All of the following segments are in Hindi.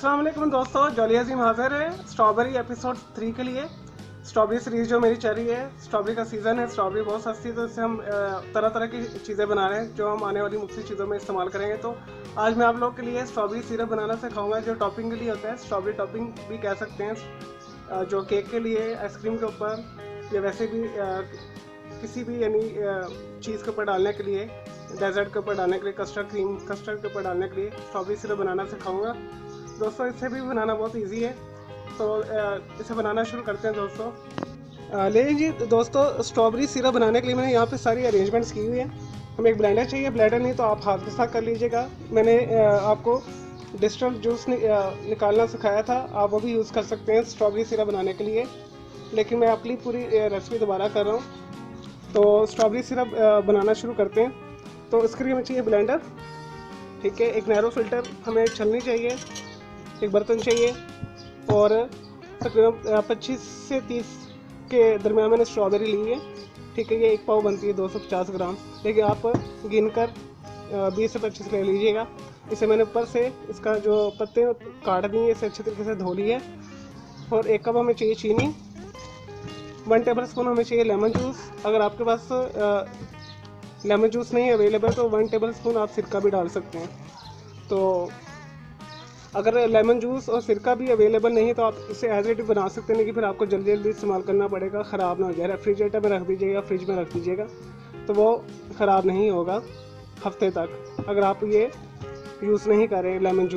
अस्सलाम वालेकुम दोस्तों, जॉली अजीम हाजिर है स्ट्रॉबेरी एपिसोड 3 के लिए। स्ट्रॉबेरी सीरीज़ जो मेरी चल रही है, स्ट्रॉबेरी का सीज़न है। स्ट्रॉबेरी बहुत सस्ती है तो इससे हम तरह तरह की चीज़ें बना रहे हैं जो हम आने वाली मुख्तलिफ चीज़ों में इस्तेमाल करेंगे। तो आज मैं आप लोगों के लिए स्ट्रॉबेरी सिरप बनाना सिखाऊंगा जो टॉपिंग के लिए होता है। स्ट्रॉबेरी टॉपिंग भी कह सकते हैं, जो केक के लिए, आइसक्रीम के ऊपर या वैसे भी किसी भी यानी चीज़ के ऊपर डालने के लिए, डेजर्ट के ऊपर डालने के लिए, कस्टर्ड के ऊपर डालने के लिए स्ट्रॉबेरी सिरप बनाना सिखाऊंगा दोस्तों। इसे भी बनाना बहुत इजी है, तो इसे बनाना शुरू करते हैं दोस्तों। लेकिन जी दोस्तों, स्ट्रॉबेरी सिरप बनाने के लिए मैंने यहाँ पे सारी अरेंजमेंट्स की हुई है। हमें एक ब्लेंडर चाहिए, ब्लेंडर नहीं तो आप हाथ के साथ कर लीजिएगा। मैंने आपको डिस्टिल्ड जूस निकालना सिखाया था, आप वो भी यूज़ कर सकते हैं स्ट्रॉबेरी सिरप बनाने के लिए, लेकिन मैं अपनी पूरी रेसिपी दोबारा कर रहा हूँ। तो स्ट्रॉबेरी सिरप बनाना शुरू करते हैं। तो इसके लिए हमें चाहिए ब्लेंडर, ठीक है, एक नैरो फिल्टर, हमें छलनी चाहिए, एक बर्तन चाहिए और तकरीबन 25 से 30 के दरमियान मैंने स्ट्रॉबेरी ली है, ठीक है। ये एक पाव बनती है 250 ग्राम, लेकिन आप गिन कर 20 से 25 ले लीजिएगा। इसे मैंने ऊपर से इसका जो पत्ते काट दिए, इसे अच्छे तरीके से धो लिया। और एक कप हमें चाहिए चीनी, 1 टेबल स्पून हमें चाहिए लेमन जूस। अगर आपके पास लेमन जूस नहीं अवेलेबल तो 1 टेबल स्पून आप सिरका भी डाल सकते हैं। तो अगर लेमन जूस और सिरका भी अवेलेबल नहीं है तो आप इसे एज इट बना सकते हैं, लेकिन फिर आपको जल्दी जल्दी इस्तेमाल करना पड़ेगा, ख़राब ना हो जाए। रेफ्रिजरेटर में रख दीजिएगा, फ्रिज में रख दीजिएगा, तो वो ख़राब नहीं होगा हफ्ते तक। अगर आप ये यूज़ नहीं करें लेमन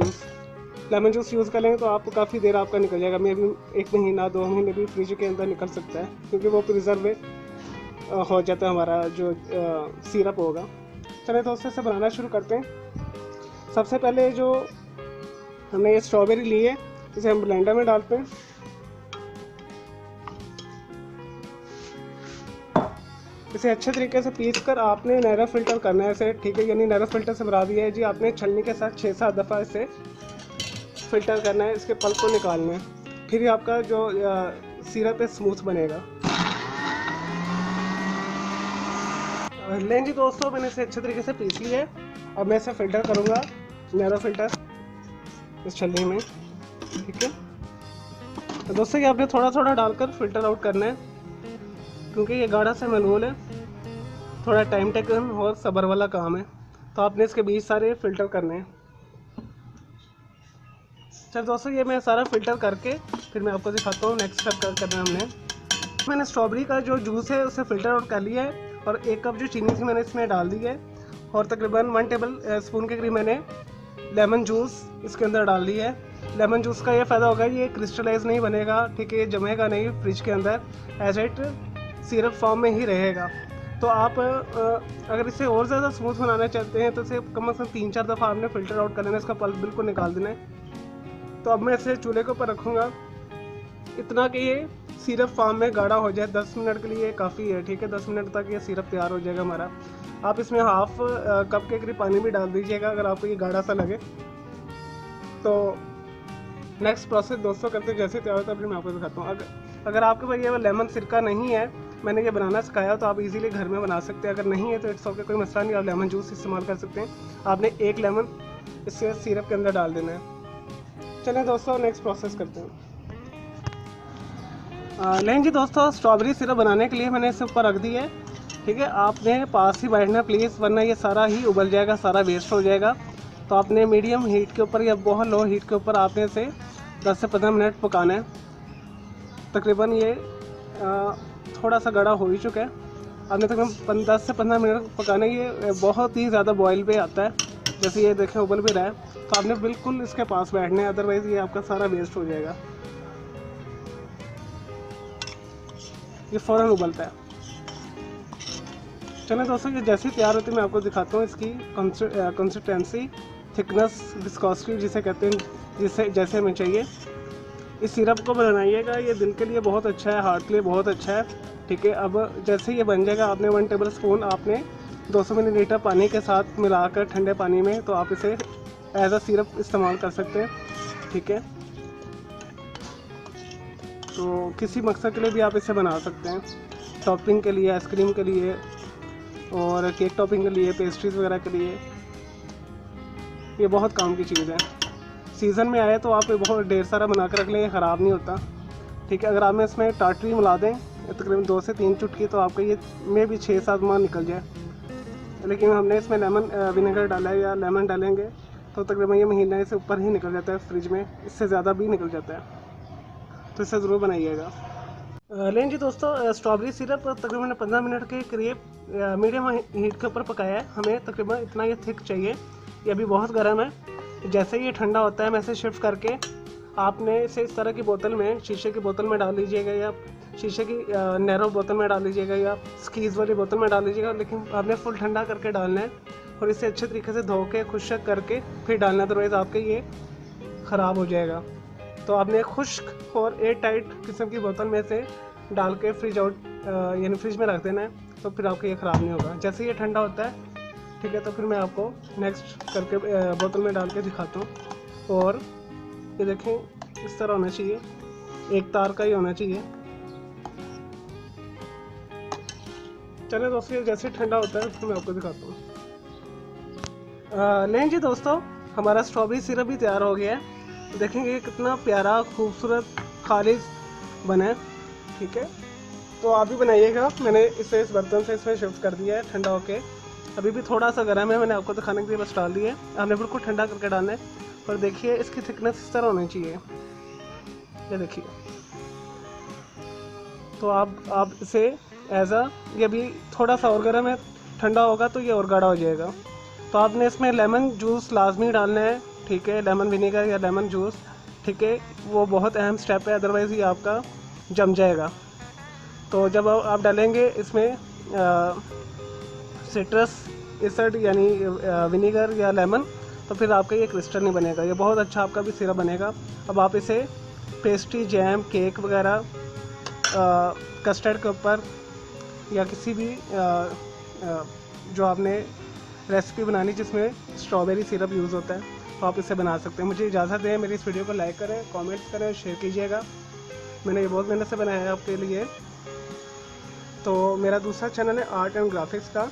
जूस यूज़ करेंगे तो आप काफ़ी देर आपका निकल जाएगा, मे भी 1 महीना 2 महीने भी फ्रिज के अंदर निकल सकता है, क्योंकि वो प्रिजर्व हो जाता है हमारा जो सिरप होगा। चलिए दोस्तों, इसे बनाना शुरू करते हैं। सबसे पहले जो हमने ये स्ट्रॉबेरी ली है, इसे हम ब्लेंडर में डालते हैं। इसे अच्छे तरीके से पीस कर आपने नैरो फिल्टर करना है इसे, ठीक है, यानी नैरो फिल्टर से भरा दिया है जी। आपने छलनी के साथ 6-7 दफ़ा इसे फिल्टर करना है, इसके पल्प को निकालना है, फिर आपका जो सिरप है स्मूथ बनेगा। लें जी दोस्तों, मैंने इसे अच्छे तरीके से पीस लिया है। अब मैं इसे फ़िल्टर करूँगा, नैरो फिल्टर इस छलनी में, ठीक है। तो दोस्तों, ये आपने थोड़ा थोड़ा डालकर फ़िल्टर आउट करना है, क्योंकि ये गाढ़ा सा मलूल है, थोड़ा टाइम टेकन और सब्र वाला काम है। तो आपने इसके बीच सारे फ़िल्टर करने हैं। चल दोस्तों, ये मैं सारा फ़िल्टर करके फिर मैं आपको दिखाता हूँ नेक्स्ट स्टेप क्या करना है। मैंने स्ट्रॉबेरी का जो जूस है उसे फ़िल्टर आउट कर लिया है, और 1 कप जो चीनी थी मैंने इसमें डाल दी है, और तकरीबन 1 टेबल स्पून के करीब मैंने लेमन जूस इसके अंदर डाल दी है। लेमन जूस का ये फ़ायदा होगा, ये क्रिस्टलाइज नहीं बनेगा, ठीक है, ये जमेगा नहीं फ्रिज के अंदर, एज इट सिरप फॉर्म में ही रहेगा। तो आप अगर इसे और ज़्यादा स्मूथ बनाना चाहते हैं तो इसे कम से कम 3-4 दफ़ा आपने फ़िल्टर आउट कर लेना, इसका पल्प बिल्कुल निकाल देना है। तो अब मैं इसे चूल्हे के ऊपर रखूँगा इतना कि ये सिरप फॉर्म में गाढ़ा हो जाए। 10 मिनट के लिए काफ़ी है, ठीक है, 10 मिनट तक ये सिरप तैयार हो जाएगा हमारा। आप इसमें हाफ कप के करीब पानी भी डाल दीजिएगा अगर आपको ये गाढ़ा सा लगे। तो नेक्स्ट प्रोसेस दोस्तों करते हैं, जैसे तैयार होता है फिर मैं आपको दिखाता हूँ। अगर आपके पास ये लेमन सिरका नहीं है, मैंने ये बनाना सिखाया, तो आप इजीली घर में बना सकते हैं। अगर नहीं है तो इट्स ओके, कोई मसला नहीं, आप लेमन जूस इस्तेमाल कर सकते हैं। आपने 1 लेमन इससे सिरप के अंदर डाल देना है। चलें दोस्तों, नेक्स्ट प्रोसेस करते हैं। लेकिन जी दोस्तों, स्ट्रॉबेरी सिरप बनाने के लिए मैंने इसे ऊपर रख दी है, ठीक है। आपने पास ही बैठना प्लीज़, वरना ये सारा ही उबल जाएगा, सारा वेस्ट हो जाएगा। तो आपने मीडियम हीट के ऊपर या बहुत लो हीट के ऊपर आपने इसे 10 से 15 मिनट पकाना है। तकरीबन ये थोड़ा सा गाढ़ा हो ही चुका है, आपने तकरीबन 10 से 15 मिनट पकाना है। ये बहुत ही ज़्यादा बॉयल पे आता है, जैसे ये देखें उबल भी रहा है, तो आपने बिल्कुल इसके पास बैठना है, अदरवाइज़ ये आपका सारा वेस्ट हो जाएगा। ये फ़ौरन उबलता है। चलिए दोस्तों, ये जैसे तैयार होती है मैं आपको दिखाता हूँ इसकी कंसिस्टेंसी, थिकनेस, विस्कोसिटी जिसे कहते हैं, जैसे हमें चाहिए। इस सिरप को बनाइएगा, ये दिल के लिए बहुत अच्छा है, हार्ट के लिए बहुत अच्छा है, ठीक है। अब जैसे ये बन जाएगा, आपने 1 टेबल स्पून आपने 200 मिलीलीटर पानी के साथ मिलाकर ठंडे पानी में, तो आप इसे एज अ सिरप इस्तेमाल कर सकते हैं, ठीक है। तो किसी मकसद के लिए भी आप इसे बना सकते हैं, टॉपिंग के लिए, आइसक्रीम के लिए, और केक टॉपिंग के लिए, पेस्ट्रीज़ वगैरह के लिए, ये बहुत काम की चीज़ है। सीज़न में आए तो आप बहुत ढेर सारा बना कर रख लें, ख़राब नहीं होता। ठीक है, अगर आप इसमें टाटरी मिला दें तकरीबन 2 से 3 चुटकी तो आपका ये में भी 6-7 माह निकल जाए। लेकिन हमने इसमें लेमन विनेगर डाला है या लेमन डालेंगे तो तकरीबन ये महीना से ऊपर ही निकल जाता है फ्रिज में, इससे ज़्यादा भी निकल जाता है। तो इससे ज़रूर बनाइएगा। लेकिन जी दोस्तों, स्ट्रॉबेरी सिरप तकरीबन 15 मिनट के करीब मीडियम हीट के ऊपर पकाया है। हमें तकरीबन इतना ये थिक चाहिए। ये अभी बहुत गर्म है। जैसे ये ठंडा होता है मैं इसे शिफ्ट करके आपने इसे इस तरह की बोतल में, शीशे की बोतल में डाल लीजिएगा या शीशे की नैरो बोतल में डाल लीजिएगा या स्कीज़ वाली बोतल में डाल लीजिएगा। लेकिन आपने फुल ठंडा करके डालना है और इसे अच्छे तरीके से धो के खुश्क करके फिर डालना है, अदरवाइज़ आपके ये ख़राब हो जाएगा। तो आपने खुश्क और एयर टाइट किस्म की बोतल में से डाल के फ्रिज आउट यानी फ्रिज में रख देना है, तो फिर आपका ये ख़राब नहीं होगा। जैसे ये ठंडा होता है, ठीक है, तो फिर मैं आपको नेक्स्ट करके बोतल में डाल के दिखाता हूँ। और ये देखें, इस तरह होना चाहिए, एक तार का ही होना चाहिए। चलिए दोस्तों, जैसे ठंडा होता है तो मैं आपको दिखाता हूँ। लेकिन जी दोस्तों, हमारा स्ट्रॉबेरी सिरप भी तैयार हो गया है। देखेंगे कितना प्यारा खूबसूरत खालिज बना है। ठीक है, तो आप भी बनाइएगा। मैंने इसे इस बर्तन से इसमें शिफ्ट कर दिया है ठंडा होके। अभी भी थोड़ा सा गर्म है, मैंने आपको दिखाने के लिए बस डाल दिया है। आपने बिल्कुल ठंडा करके डालना है। और देखिए इसकी थिकनेस इस तरह होनी चाहिए, ये देखिए। तो आप इसे ये अभी थोड़ा सा और गर्म है, ठंडा होगा तो ये और गाढ़ा हो जाएगा। तो आपने इसमें लेमन जूस लाजमी डालना है। ठीक है, लेमन विनेगर या लेमन जूस, ठीक है, वो बहुत अहम स्टेप है, अदरवाइज़ ये आपका जम जाएगा। तो जब आप डालेंगे इसमें सिट्रस एसिड यानी विनेगर या लेमन, तो फिर आपका ये क्रिस्टल नहीं बनेगा, ये बहुत अच्छा आपका भी सिरप बनेगा। अब आप इसे पेस्ट्री, जैम, केक वगैरह, कस्टर्ड के ऊपर या किसी भी जो आपने रेसिपी बनानी जिसमें स्ट्रॉबेरी सिरप यूज़ होता है, तो आप इसे बना सकते हैं। मुझे इजाज़त दें, मेरी इस वीडियो को लाइक करें, कमेंट्स करें, शेयर कीजिएगा। मैंने ये बहुत मेहनत से बनाया है आपके लिए। तो मेरा दूसरा चैनल है आर्ट एंड ग्राफिक्स का,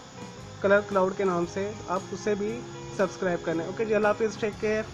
कलर क्लाउड के नाम से, आप उसे भी सब्सक्राइब करें। ओके जी, अल्लाह हाफिज़, टेक केयर।